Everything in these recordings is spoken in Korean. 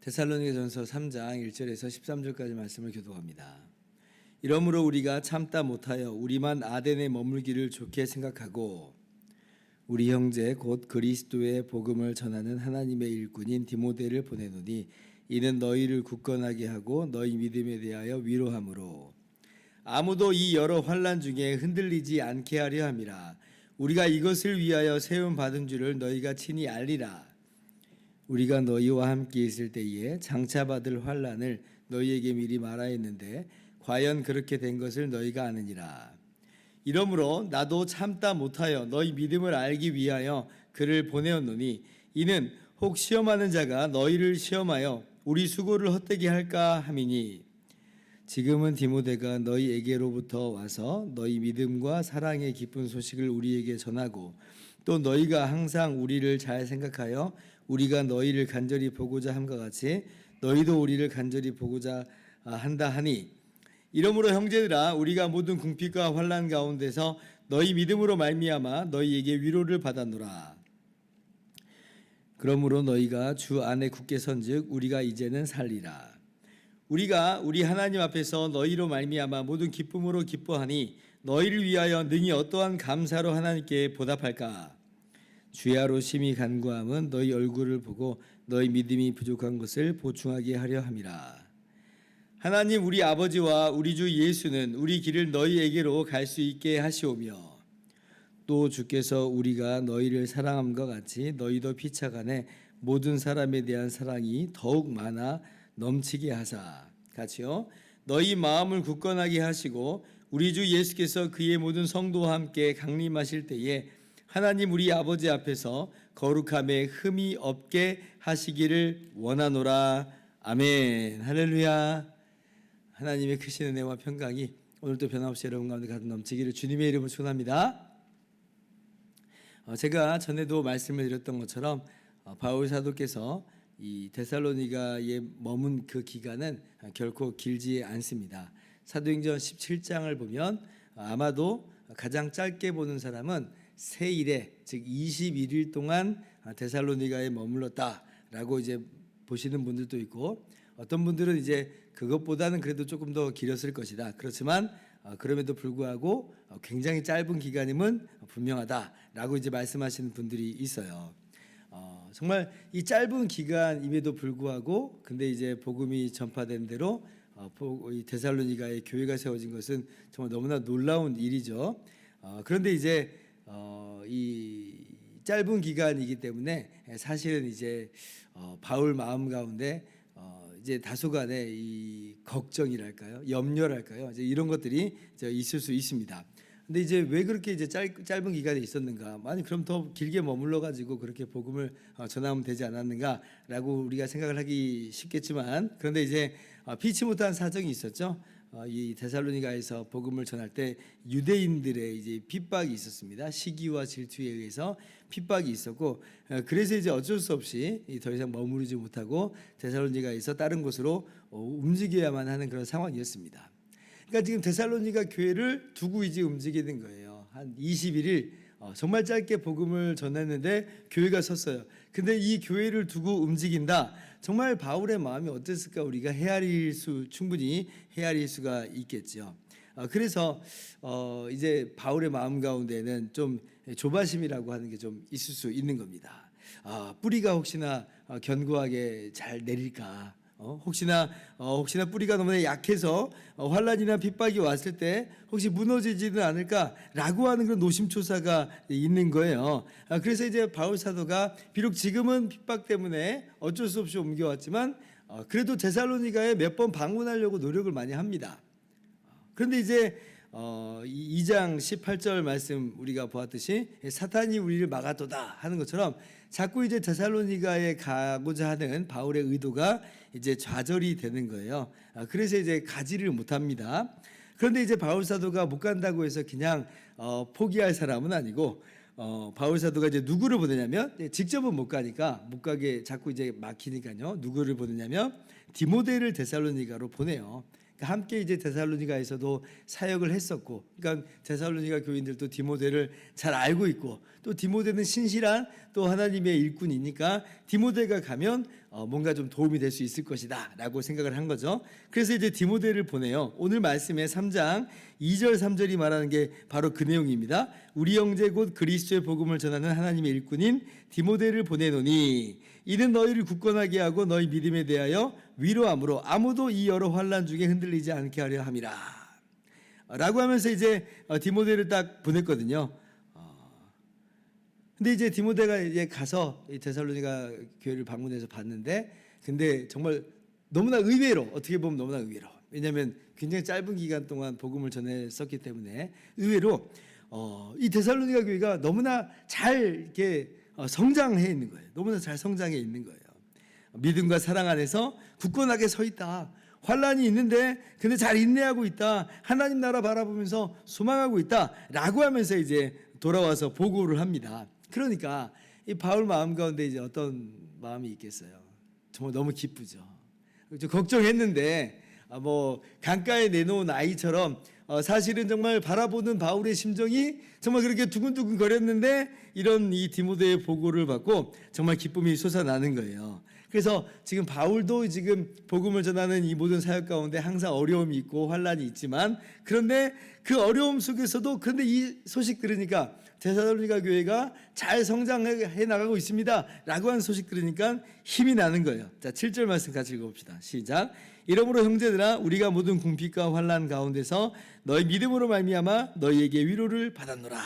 데살로니가전서 3장 1절에서 13절까지 말씀을 교독합니다. 이러므로 우리가 참다 못하여 우리만 아덴에 머물기를 좋게 생각하고 우리 형제 곧 그리스도의 복음을 전하는 하나님의 일꾼인 디모데를 보내노니 이는 너희를 굳건하게 하고 너희 믿음에 대하여 위로함으로 아무도 이 여러 환난 중에 흔들리지 않게 하려 함이라. 우리가 이것을 위하여 세움 받은 줄을 너희가 친히 알리라. 우리가 너희와 함께 있을 때에 장차 받을 환난을 너희에게 미리 말하였는데 과연 그렇게 된 것을 너희가 아느니라. 이러므로 나도 참다 못하여 너희 믿음을 알기 위하여 그를 보내었노니 이는 혹 시험하는 자가 너희를 시험하여 우리 수고를 헛되게 할까 함이니 지금은 디모데가 너희에게로부터 와서 너희 믿음과 사랑의 기쁜 소식을 우리에게 전하고 또 너희가 항상 우리를 잘 생각하여 우리가 너희를 간절히 보고자 함과 같이 너희도 우리를 간절히 보고자 한다 하니 이러므로 형제들아 우리가 모든 궁핍과 환난 가운데서 너희 믿음으로 말미암아 너희에게 위로를 받았노라. 그러므로 너희가 주 안에 굳게 선즉 우리가 이제는 살리라. 우리가 우리 하나님 앞에서 너희로 말미암아 모든 기쁨으로 기뻐하니 너희를 위하여 능히 어떠한 감사로 하나님께 보답할까. 주야로 심히 간구함은 너희 얼굴을 보고 너희 믿음이 부족한 것을 보충하게 하려 함이라. 하나님 우리 아버지와 우리 주 예수는 우리 길을 너희에게로 갈 수 있게 하시오며 또 주께서 우리가 너희를 사랑함과 같이 너희도 피차간에 모든 사람에 대한 사랑이 더욱 많아 넘치게 하사 같이요 너희 마음을 굳건하게 하시고 우리 주 예수께서 그의 모든 성도와 함께 강림하실 때에 하나님 우리 아버지 앞에서 거룩함에 흠이 없게 하시기를 원하노라. 아멘. 할렐루야. 하나님의 크신 은혜와 평강이 오늘도 변함없이 여러분 가운데 가득 넘치기를 주님의 이름으로 축원합니다. 제가 전에도 말씀을 드렸던 것처럼 바울 사도께서 이 데살로니가에 머문 그 기간은 결코 길지 않습니다. 사도행전 17장을 보면 아마도 가장 짧게 보는 사람은 세 일에 즉 21일 동안 데살로니가에 머물렀다라고 이제 보시는 분들도 있고 어떤 분들은 이제 그것보다는 그래도 조금 더 길었을 것이다. 그렇지만 그럼에도 불구하고 굉장히 짧은 기간임은 분명하다라고 이제 말씀하시는 분들이 있어요. 정말 이 짧은 기간임에도 불구하고 근데 이제 복음이 전파된 대로 이 데살로니가에 교회가 세워진 것은 정말 너무나 놀라운 일이죠. 그런데 이제 이 짧은 기간이기 때문에 사실은 이제 바울 마음 가운데 이제 다소간의 이 걱정이랄까요, 염려랄까요, 이제 이런 것들이 이제 있을 수 있습니다. 근데 이제 왜 그렇게 이제 짧은 기간에 있었는가? 아니 그럼 더 길게 머물러 가지고 그렇게 복음을 전하면 되지 않았는가라고 우리가 생각을 하기 쉽겠지만 그런데 이제 피치 못한 사정이 있었죠. 이 데살로니가에서 복음을 전할 때 유대인들의 이제 핍박이 있었습니다. 시기와 질투에 의해서 핍박이 있었고 그래서 이제 어쩔 수 없이 더 이상 머무르지 못하고 데살로니가에서 다른 곳으로 움직여야만 하는 그런 상황이었습니다. 그러니까 지금 데살로니가 교회를 두고 이제 움직이는 거예요. 한 21일 정말 짧게 복음을 전했는데 교회가 섰어요. 근데 이 교회를 두고 움직인다. 정말 바울의 마음이 어땠을까 우리가 충분히 헤아릴 수가 있겠죠. 그래서 이제 바울의 마음 가운데는 좀 조바심이라고 하는 게 좀 있을 수 있는 겁니다. 뿌리가 혹시나 견고하게 잘 내릴까? 혹시나 뿌리가 너무나 약해서 환란이나 핍박이 왔을 때 혹시 무너지지는 않을까라고 하는 그런 노심초사가 있는 거예요. 그래서 이제 바울 사도가 비록 지금은 핍박 때문에 어쩔 수 없이 옮겨왔지만 그래도 데살로니가에 몇 번 방문하려고 노력을 많이 합니다. 그런데 이제 2장 18절 말씀 우리가 보았듯이 사탄이 우리를 막아도다 하는 것처럼 자꾸 이제 데살로니가에 가고자 하는 바울의 의도가 이제 좌절이 되는 거예요. 그래서 이제 가지를 못합니다. 그런데 이제 바울 사도가 못 간다고 해서 그냥 포기할 사람은 아니고 바울 사도가 이제 누구를 보내냐면 직접은 못 가니까 못 가게 자꾸 이제 막히니까요. 누구를 보내냐면 디모데를 데살로니가로 보내요. 그러니까 함께 이제 데살로니가에서도 사역을 했었고, 그러니까 데살로니가 교인들도 디모데를 잘 알고 있고, 또 디모데는 신실한 또 하나님의 일꾼이니까 디모데가 가면 뭔가 좀 도움이 될 수 있을 것이다라고 생각을 한 거죠. 그래서 이제 디모데를 보내요. 오늘 말씀의 3장 2절 3절이 말하는 게 바로 그 내용입니다. 우리 형제 곧 그리스도의 복음을 전하는 하나님의 일꾼인 디모데를 보내노니 이는 너희를 굳건하게 하고 너희 믿음에 대하여 위로함으로 아무도 이 여러 환난 중에 흔들리지 않게 하려 함이라 라고 하면서 이제 디모데를 딱 보냈거든요. 근데 이제 디모데가 이제 가서 데살로니가 교회를 방문해서 봤는데, 근데 정말 너무나 의외로, 어떻게 보면 너무나 의외로, 왜냐하면 굉장히 짧은 기간 동안 복음을 전했었기 때문에 의외로 이 데살로니가 교회가 너무나 잘 이렇게 성장해 있는 거예요. 너무나 잘 성장해 있는 거예요. 믿음과 사랑 안에서 굳건하게 서 있다. 환란이 있는데 근데 잘 인내하고 있다. 하나님 나라 바라보면서 소망하고 있다라고 하면서 이제 돌아와서 보고를 합니다. 그러니까 이 바울 마음 가운데 이제 어떤 마음이 있겠어요? 정말 너무 기쁘죠. 좀 걱정했는데 뭐 강가에 내놓은 아이처럼 사실은 정말 바라보는 바울의 심정이 정말 그렇게 두근두근 거렸는데 이런 이 디모데의 보고를 받고 정말 기쁨이 솟아나는 거예요. 그래서 지금 바울도 지금 복음을 전하는 이 모든 사역 가운데 항상 어려움이 있고 환란이 있지만, 그런데 그 어려움 속에서도 그런데 이 소식 들으니까 데살로니가 교회가 잘 성장해 나가고 있습니다 라고 하는 소식 들으니까 힘이 나는 거예요. 자, 7절 말씀 같이 읽어봅시다. 시작. 이러므로 형제들아 우리가 모든 궁핍과 환난 가운데서 너희 믿음으로 말미암아 너희에게 위로를 받았노라.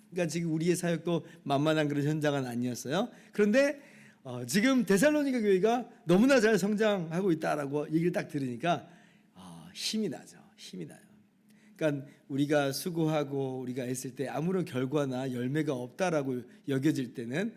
그러니까 지금 우리의 사역도 만만한 그런 현장은 아니었어요. 그런데 지금 데살로니가 교회가 너무나 잘 성장하고 있다라고 얘기를 딱 들으니까 힘이 나죠. 힘이 나요. 그러니까 우리가 수고하고 우리가 애쓸 때 아무런 결과나 열매가 없다라고 여겨질 때는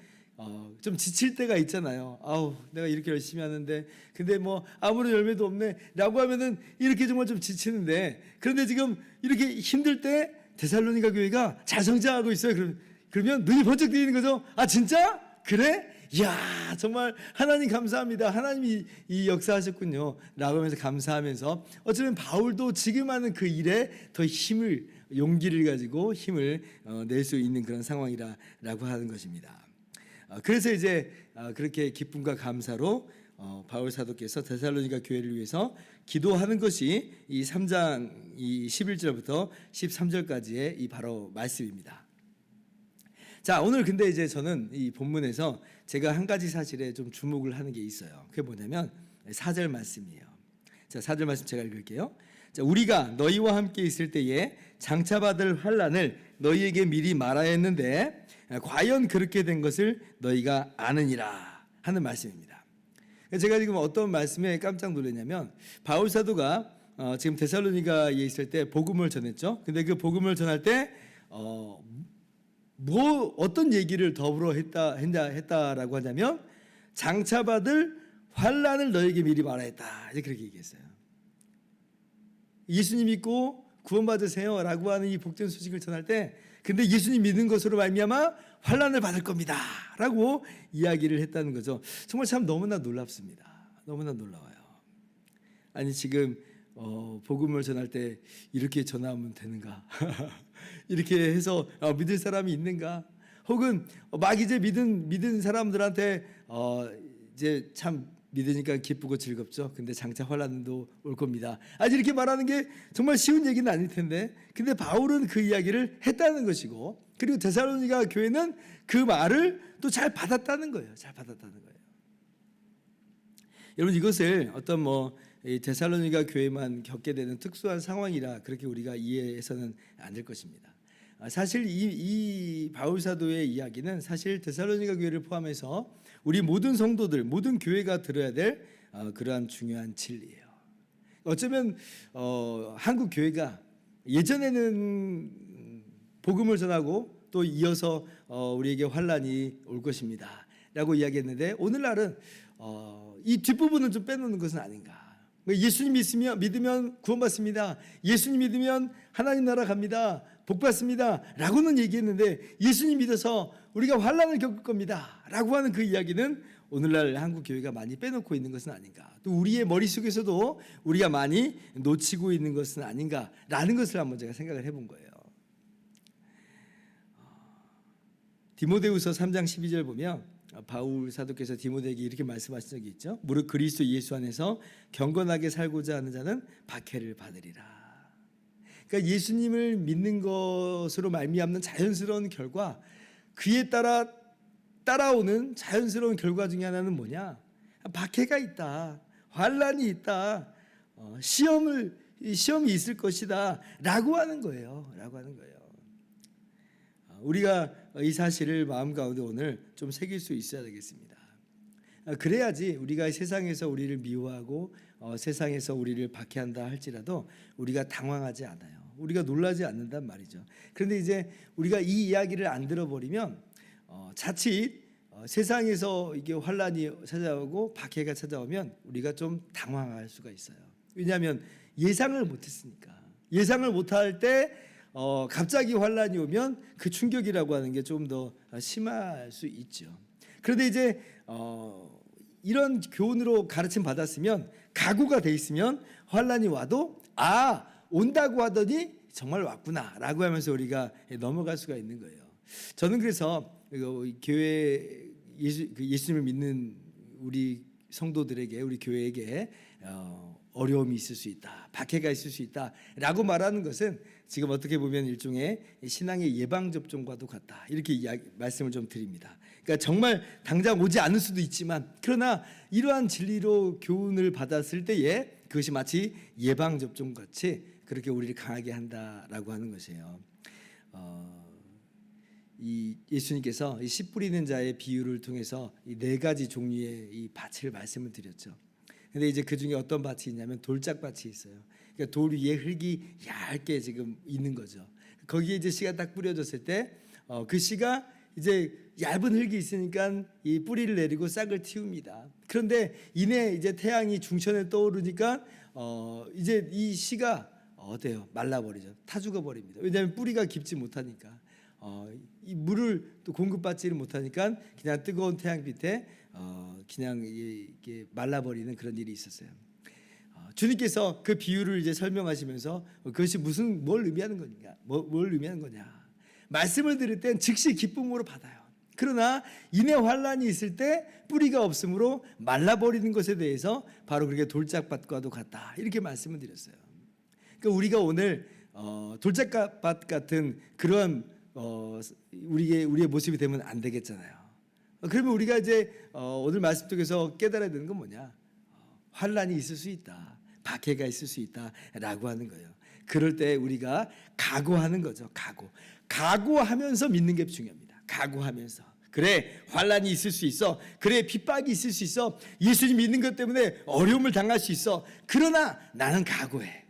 좀 지칠 때가 있잖아요. 아우, 내가 이렇게 열심히 하는데 근데 뭐 아무런 열매도 없네라고 하면은 이렇게 정말 좀 지치는데, 그런데 지금 이렇게 힘들 때 데살로니가 교회가 잘 성장하고 있어요. 그러면 눈이 번쩍 뜨이는 거죠. 아, 진짜? 그래? 이야, 정말 하나님 감사합니다. 하나님이 이 역사하셨군요 라고 하면서 감사하면서 어쩌면 바울도 지금 하는 그 일에 더 힘을, 용기를 가지고 힘을 낼 수 있는 그런 상황이라고 하는 것입니다. 그래서 이제 그렇게 기쁨과 감사로 바울 사도께서 데살로니가 교회를 위해서 기도하는 것이 이 3장 이 11절부터 13절까지의 이 바로 말씀입니다. 자, 오늘 근데 이제 저는 이 본문에서 제가 한 가지 사실에 좀 주목을 하는 게 있어요. 그게 뭐냐면 4절 말씀이에요. 자, 4절 말씀 제가 읽을게요. 자, 우리가 너희와 함께 있을 때에 장차 받을 환난을 너희에게 미리 말하야 했는데 과연 그렇게 된 것을 너희가 아느니라 하는 말씀입니다. 제가 지금 어떤 말씀에 깜짝 놀랐냐면, 바울 사도가 지금 데살로니가에 있을 때 복음을 전했죠. 근데 그 복음을 전할 때 어떤 얘기를 더불어 했다라고 하냐면 장차 받을 환난을 너에게 미리 말하였다. 이제 그렇게 얘기했어요. 예수님 믿고 구원받으세요라고 하는 이 복된 소식을 전할 때, 근데 예수님 믿는 것으로 말미암아 환난을 받을 겁니다라고 이야기를 했다는 거죠. 정말 참 너무나 놀랍습니다. 너무나 놀라워요. 아니, 지금 복음을 전할 때 이렇게 전하면 되는가? 이렇게 해서 믿을 사람이 있는가? 혹은 막 이제 믿은 사람들한테 이제 참 믿으니까 기쁘고 즐겁죠. 근데 장차 환난도 올 겁니다. 아직 이렇게 말하는 게 정말 쉬운 얘기는 아닐 텐데, 근데 바울은 그 이야기를 했다는 것이고, 그리고 데살로니가 교회는 그 말을 또 잘 받았다는 거예요. 잘 받았다는 거예요. 여러분, 이것을 어떤 이 데살로니가 교회만 겪게 되는 특수한 상황이라 그렇게 우리가 이해해서는 안 될 것입니다. 사실 이 바울 사도의 이야기는 사실 데살로니가 교회를 포함해서 우리 모든 성도들, 모든 교회가 들어야 될 그러한 중요한 진리예요. 어쩌면 한국 교회가 예전에는 복음을 전하고 또 이어서 우리에게 환난이 올 것입니다 라고 이야기했는데, 오늘날은 이 뒷부분을 좀 빼놓는 것은 아닌가. 예수님 믿으면 구원받습니다. 예수님 믿으면 하나님 나라 갑니다. 복 받습니다 라고는 얘기했는데 예수님 믿어서 우리가 환난을 겪을 겁니다 라고 하는 그 이야기는 오늘날 한국 교회가 많이 빼놓고 있는 것은 아닌가, 또 우리의 머릿속에서도 우리가 많이 놓치고 있는 것은 아닌가라는 것을 한번 제가 생각을 해본 거예요. 디모데후서 3장 12절 보면 바울 사도께서 디모데에게 이렇게 말씀하신 적이 있죠. 무릇 그리스도 예수 안에서 경건하게 살고자 하는 자는 박해를 받으리라. 그러니까 예수님을 믿는 것으로 말미암는 자연스러운 결과, 그에 따라오는 자연스러운 결과 중에 하나는 뭐냐? 박해가 있다, 환난이 있다, 시험이 있을 것이다라고 하는 거예요. 우리가 이 사실을 마음 가운데 오늘 좀 새길 수 있어야 되겠습니다. 그래야지 우리가 세상에서 우리를 미워하고 세상에서 우리를 박해한다 할지라도 우리가 당황하지 않아요. 우리가 놀라지 않는단 말이죠. 그런데 이제 우리가 이 이야기를 안 들어버리면 자칫 세상에서 이게 환란이 찾아오고 박해가 찾아오면 우리가 좀 당황할 수가 있어요. 왜냐하면 예상을 못했으니까. 예상을 못할 때 갑자기 환란이 오면 그 충격이라고 하는 게 좀 더 심할 수 있죠. 그런데 이제 이런 교훈으로 가르침 받았으면, 각오가 돼 있으면 환란이 와도 온다고 하더니 정말 왔구나라고 하면서 우리가 넘어갈 수가 있는 거예요. 저는 그래서 교회 예수님을 믿는 우리 성도들에게, 우리 교회에게 어려움이 있을 수 있다, 박해가 있을 수 있다라고 말하는 것은 지금 어떻게 보면 일종의 신앙의 예방접종과도 같다, 이렇게 말씀을 좀 드립니다. 그러니까 정말 당장 오지 않을 수도 있지만, 그러나 이러한 진리로 교훈을 받았을 때에 그것이 마치 예방접종같이 그렇게 우리를 강하게 한다라고 하는 것이에요. 이 예수님께서 이 씨 뿌리는 자의 비유를 통해서 이 네 가지 종류의 이 밭을 말씀을 드렸죠. 근데 이제 그 중에 어떤 밭이 있냐면 돌짝밭이 있어요. 그러니까 돌 위에 흙이 얇게 지금 있는 거죠. 거기에 이제 씨가 딱 뿌려졌을 때 그 씨가 이제 얇은 흙이 있으니까 이 뿌리를 내리고 싹을 틔웁니다. 그런데 이내 이제 태양이 중천에 떠오르니까 이제 이 씨가 어때요? 말라버리죠. 타 죽어버립니다. 왜냐하면 뿌리가 깊지 못하니까. 이 물을 또 공급받지를 못하니까 그냥 뜨거운 태양빛에 그냥 이게 말라버리는 그런 일이 있었어요. 주님께서 그 비유를 이제 설명하시면서 그것이 뭘 의미하는 거냐, 뭘 의미하는 거냐, 말씀을 들을 땐 즉시 기쁨으로 받아요. 그러나 이내 환란이 있을 때 뿌리가 없으므로 말라버리는 것에 대해서 바로 그렇게 돌짝밭과도 같다, 이렇게 말씀을 드렸어요. 그러니까 우리가 오늘 돌짝밭 같은 그런 우리의 모습이 되면 안 되겠잖아요. 그러면 우리가 이제 오늘 말씀 속에서 깨달아야 되는 건 뭐냐? 환란이 있을 수 있다, 박해가 있을 수 있다라고 하는 거예요. 그럴 때 우리가 각오하는 거죠. 각오하면서 믿는 게 중요합니다. 각오하면서. 그래, 환란이 있을 수 있어. 그래, 핍박이 있을 수 있어. 예수님 믿는 것 때문에 어려움을 당할 수 있어. 그러나 나는 각오해.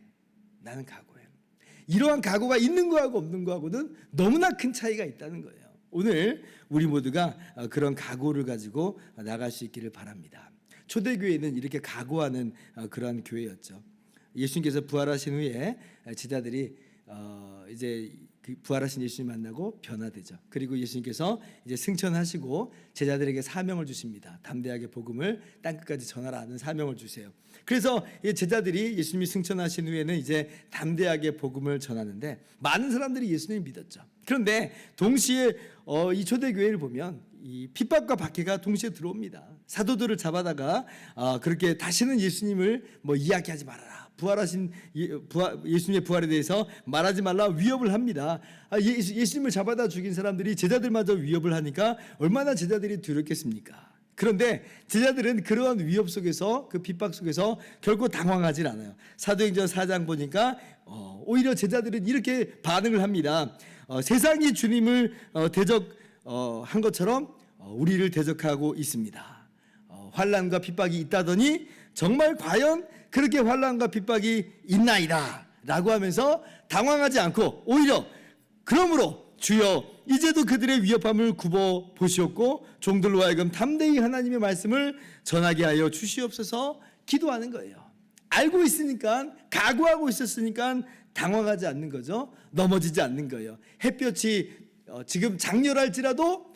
이러한 각오가 있는 거하고 없는 거하고는 너무나 큰 차이가 있다는 거예요. 오늘 우리 모두가 그런 각오를 가지고 나갈 수 있기를 바랍니다. 초대교회는 이렇게 각오하는 그러한 교회였죠. 예수님께서 부활하신 후에 제자들이 이제 그 부활하신 예수님 만나고 변화되죠. 그리고 예수님께서 이제 승천하시고 제자들에게 사명을 주십니다. 담대하게 복음을 땅끝까지 전하라는 사명을 주세요. 그래서 제자들이 예수님이 승천하신 후에는 이제 담대하게 복음을 전하는데 많은 사람들이 예수님을 믿었죠. 그런데 동시에 이 초대교회를 보면 이 핍박과 박해가 동시에 들어옵니다. 사도들을 잡아다가 그렇게 다시는 예수님을 이야기하지 말아라, 예수님의 부활에 대해서 말하지 말라 위협을 합니다. 예수님을 잡아다 죽인 사람들이 제자들마저 위협을 하니까 얼마나 제자들이 두렵겠습니까? 그런데 제자들은 그러한 위협 속에서, 그 핍박 속에서 결코 당황하지 않아요. 사도행전 4장 보니까 오히려 제자들은 이렇게 반응을 합니다. 세상이 주님을 대적한 것처럼 우리를 대적하고 있습니다. 환난과 핍박이 있다더니 정말 과연 그렇게 환난과 핍박이 있나이다 라고 하면서 당황하지 않고 오히려 그러므로 주여 이제도 그들의 위협함을 굽어 보시옵고 종들로 하여금 담대히 하나님의 말씀을 전하게 하여 주시옵소서 기도하는 거예요. 알고 있으니까, 각오하고 있었으니까 당황하지 않는 거죠. 넘어지지 않는 거예요. 햇볕이 지금 장렬할지라도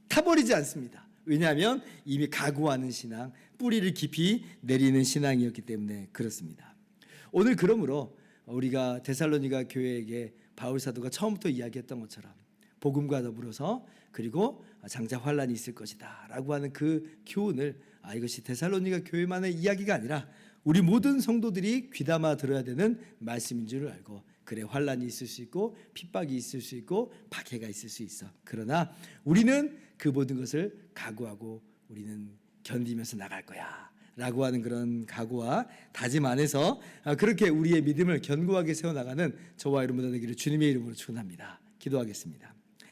타버리지 않습니다. 왜냐하면 이미 각오하는 신앙, 뿌리를 깊이 내리는 신앙이었기 때문에 그렇습니다. 오늘 그러므로 우리가 데살로니가 교회에게 바울 사도가 처음부터 이야기했던 것처럼 복음과 더불어서 그리고 장차 환란이 있을 것이다 라고 하는 그 교훈을 이것이 데살로니가 교회만의 이야기가 아니라 우리 모든 성도들이 귀담아 들어야 되는 말씀인 줄 알고, 그래 환란이 있을 수 있고 핍박이 있을 수 있고 박해가 있을 수 있어. 그러나 우리는 그 모든 것을 각오하고 우리는 견디면서 나갈 거야 라고 하는 그런 각오와 다짐 안에서 그렇게 우리의 믿음을 견고하게 세워나가는 저와 여러분 되기를 주님의 이름으로 축원합니다. 기도하겠습니다.